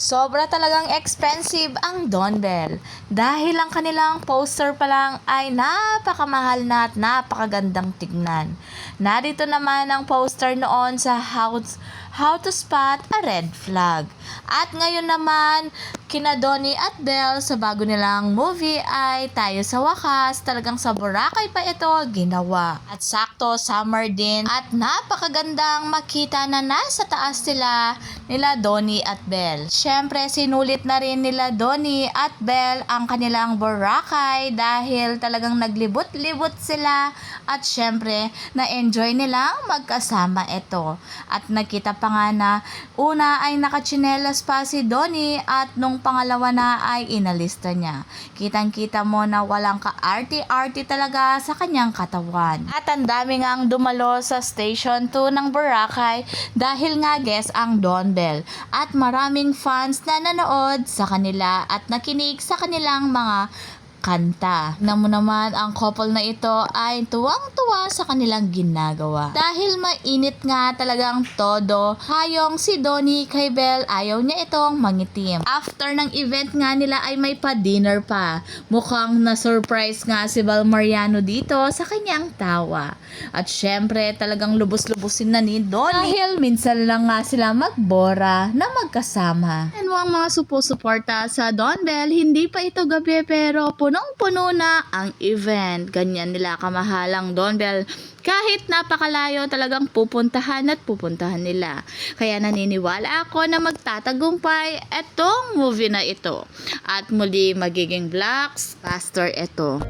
Sobra talagang expensive ang Don Bell dahil ang kanilang poster pa lang ay napakamahal na at napakagandang tignan. Narito naman ang poster noon sa How to Spot a Red Flag. At ngayon naman, kina Donnie at Belle sa bago nilang movie ay tayo sa wakas, talagang sa Boracay pa ito ginawa. At sakto, summer din at napakagandang makita na nasa taas sila nila Donnie at Belle. Syempre, sinulit na rin nila Donnie at Belle ang kanilang Boracay dahil talagang naglibot-libot sila at syempre, na-enjoy nilang magkasama ito. At nakita pa nga na una ay nakachinelas pa si Donnie at nung pangalawa na ay inalista niya. Kitang-kita mo na walang ka-arty-arty talaga sa kanyang katawan. At ang dami nga ang dumalo sa Station 2 ng Boracay dahil nga guest ang Don Bell. At maraming fans na nanood sa kanila at nakinig sa kanilang mga kanta. Tignan mo naman, ang couple na ito ay tuwang-tuwa sa kanilang ginagawa. Dahil mainit nga talagang todo, hayong si Donnie kay Belle ayaw niya itong mangitim. After ng event nga nila ay may pa-dinner pa. Mukhang na-surprise nga si Val Mariano dito sa kanyang tawa. At syempre talagang lubos-lubusin na ni Donnie dahil minsan lang nga sila magbora na magkasama. And ang mga suporta sa Don Bell, hindi pa ito gabi pero punong-puno na ang event. Ganyan nila kamahalang Don Bell. Kahit napakalayo talagang pupuntahan nila. Kaya naniniwala ako na magtatagumpay itong movie na ito. At muli magiging blockbuster ito.